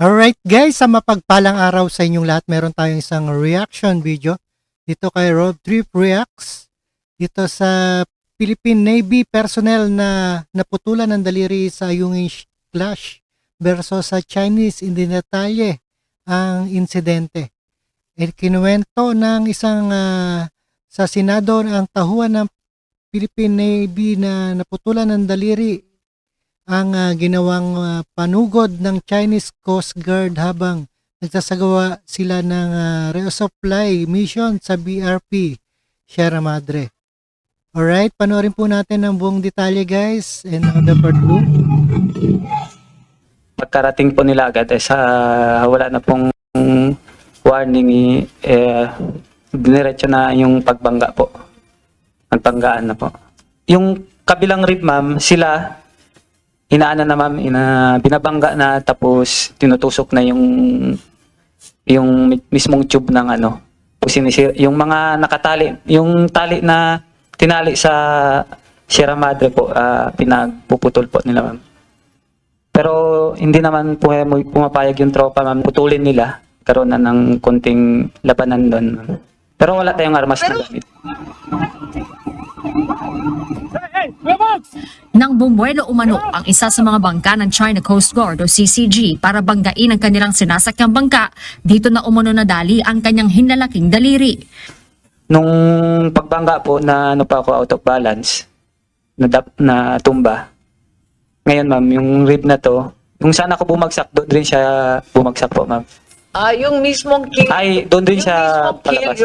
Alright guys, sa mapagpalang araw sa inyong lahat, meron tayong isang reaction video dito kay Rob Trip Reacts dito sa Philippine Navy personnel na naputulan ng daliri sa Ayungin clash versus sa Chinese. Hindi detalye ang insidente. Kinuwento ng isang sa Senado ang tahuan ng Philippine Navy na naputulan ng daliri ang ginawang panugod ng Chinese Coast Guard habang nagsasagawa sila ng resupply mission sa BRP Sierra Madre. Alright, panoorin po natin ang buong detalye guys, and the part 2. Pagkarating po nila agad wala na pong warning, diniretso na yung pagbangga po. Nagpanggaan na po. Yung kabilang rib ma'am, sila inaana na ma'am, binabangga na, tapos tinutusok na yung mismong tube ng yung mga nakatali, yung tali na tinali sa Sierra Madre po, pinagpuputol po nila ma'am. Pero hindi naman po pumapayag yung tropa ma'am, putulin nila, karoon na ng konting labanan doon ma'am. Pero wala tayong armas na gamit. Nang bumuelo umano ang isa sa mga bangka ng China Coast Guard o CCG para banggain ang kanilang sinasakyang bangka, dito na umano nadali ang kanyang hinlalaking daliri. Nung pagbangga po na pa ako out of balance, na tumba. Ngayon ma'am, yung rib na to, kung saan ako bumagsak, doon rin siya bumagsak po ma'am. Yung mismong kill. Ay, doon rin siya palabas.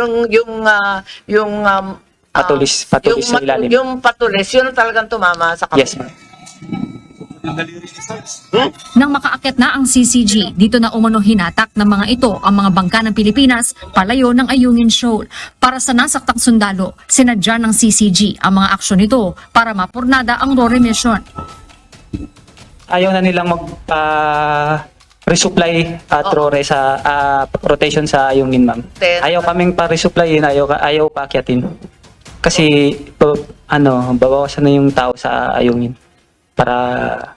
Patulis sa ilalim. Yung patulis, yun talagang tumama sa kapatid. Yes ma'am. Nang makaakyat na ang CCG, dito na umano hinatak ng mga ito ang mga bangka ng Pilipinas palayo ng Ayungin Shoal. Para sa nasaktang sundalo, sinadya ng CCG ang mga aksyon nito para mapurnada ang RORE mission. Ayaw na nilang resupply at RORE sa rotation sa Ayungin ma'am. Ayaw kaming pa-resupplyin, ayaw paakyatin. Kasi babawasan na yung tao sa Ayungin. Para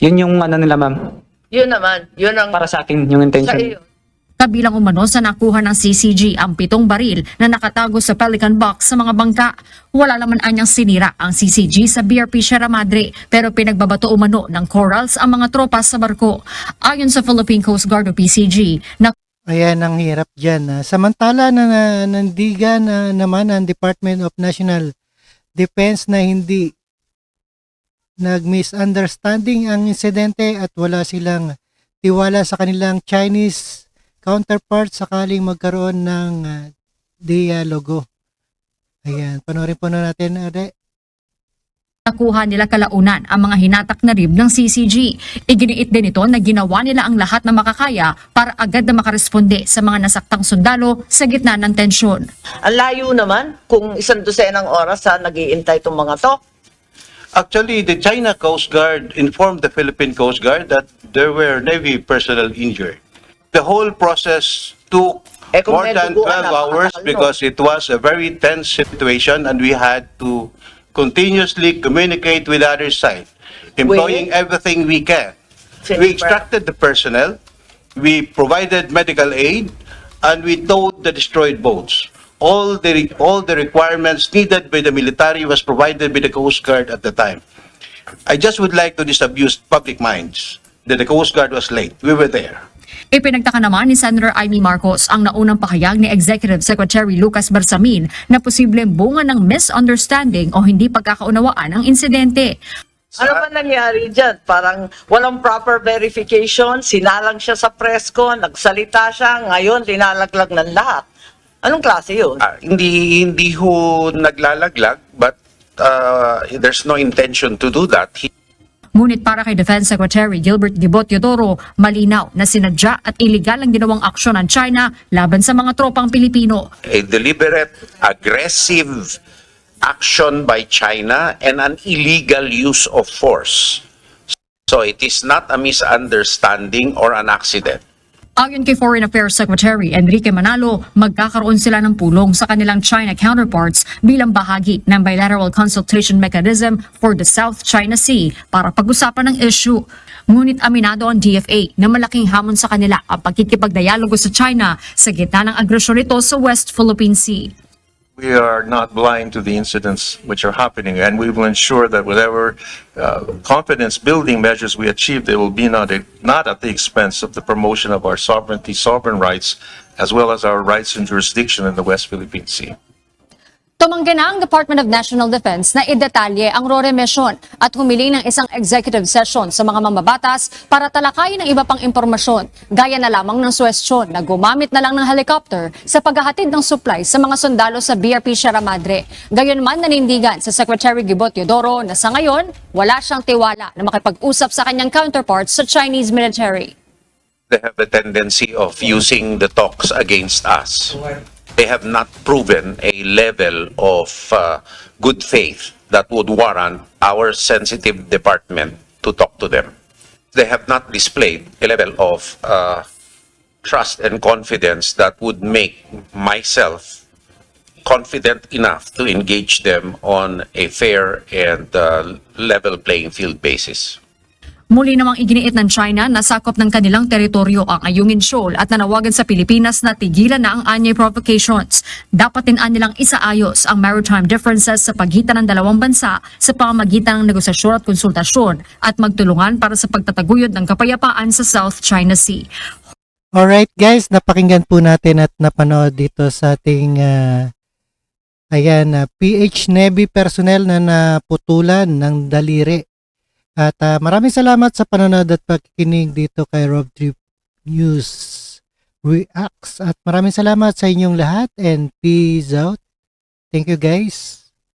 yun yung nila ma'am. Yun naman, yun ang Para sa akin yung sa intention. iyo. Kabilang umano sa nakuha ng CCG ang 7 baril na nakatago sa Pelican Box sa mga bangka. Wala naman anyang sinira ang CCG sa BRP Sierra Madre, pero pinagbabato umano ng corals ang mga tropa sa barko. Ayon sa Philippine Coast Guard o PCG, Ayan ang hirap dyan. Samantala na nandigan naman ang Department of National Defense na hindi nag-misunderstanding ang insidente at wala silang tiwala sa kanilang Chinese counterpart sakaling magkaroon ng dialogo. Ayan, panoorin po na natin. nakuha nila kalaunan ang mga hinatak na rib ng CCG. Iginiit din ito na ginawa nila ang lahat na makakaya para agad na makaresponde sa mga nasaktang sundalo sa gitna ng tensyon. Ang layo naman, kung 100 oras nag-iintay itong mga to. Actually, the China Coast Guard informed the Philippine Coast Guard that there were Navy personnel injured. The whole process took Kung more may than duguan 12 na, hours pakakalo. because it was a very tense situation and we had to continuously communicate with the other side, employing everything we can. We extracted the personnel, we provided medical aid, and we towed the destroyed boats. All the requirements needed by the military was provided by the Coast Guard at the time. I just would like to disabuse public minds that the Coast Guard was late. We were there. Ipinagtaka naman ni Senator Amy Marcos ang naunang pahayag ni Executive Secretary Lucas Bersamin na posibleng bunga ng misunderstanding o hindi pagkakaunawaan ang insidente. Ano ba nangyari dyan? Parang walang proper verification, sinalang siya sa press con, nagsalita siya, ngayon linalaglag ng lahat. Anong klase yun? Hindi ho naglalaglag, but there's no intention to do that. Ngunit para kay Defense Secretary Gilbert Gibot Teodoro, malinaw na sinadya at iligal ang ginawang aksyon ng China laban sa mga tropang Pilipino. A deliberate, aggressive action by China and an illegal use of force. So it is not a misunderstanding or an accident. Ayon kay Foreign Affairs Secretary Enrique Manalo, magkakaroon sila ng pulong sa kanilang China counterparts bilang bahagi ng bilateral consultation mechanism for the South China Sea para pag-usapan ng issue. Ngunit aminado ang DFA na malaking hamon sa kanila ang pagkikipagdialogo sa China sa gitna ng agresyon nito sa West Philippine Sea. We are not blind to the incidents which are happening, and we will ensure that whatever confidence-building measures we achieve, they will be not at the expense of the promotion of our sovereignty, sovereign rights, as well as our rights and jurisdiction in the West Philippine Sea. Tumanggi na ang Department of National Defense na idetalye ang RORE mission at humili ng isang executive session sa mga mambabatas para talakayin ang iba pang impormasyon, gaya na lamang ng suwestyon na gumamit na lang ng helicopter sa paghahatid ng supply sa mga sundalo sa BRP Sierra Madre. Gayunman nanindigan sa Secretary Gibot Teodoro na sa ngayon, wala siyang tiwala na makipag-usap sa kanyang counterparts sa Chinese military. They have a tendency of using the talks against us. They have not proven a level of good faith that would warrant our sensitive department to talk to them. They have not displayed a level of trust and confidence that would make myself confident enough to engage them on a fair and level playing field basis. Muli namang iginiit ng China na sakop ng kanilang teritoryo ang Ayungin Shoal at nanawagan sa Pilipinas na tigilan na ang anyay provocations. Dapat din nilang isaayos ang maritime differences sa pagitan ng dalawang bansa sa pamamagitan ng negosasyon at konsultasyon at magtulungan para sa pagtataguyod ng kapayapaan sa South China Sea. Alright guys, napakinggan po natin at napanood dito sa ating PH Navy personnel na naputulan ng daliri. At maraming salamat sa panonood at pagkikinig dito kay Rob Trip News Reacts. At maraming salamat sa inyong lahat and peace out. Thank you guys.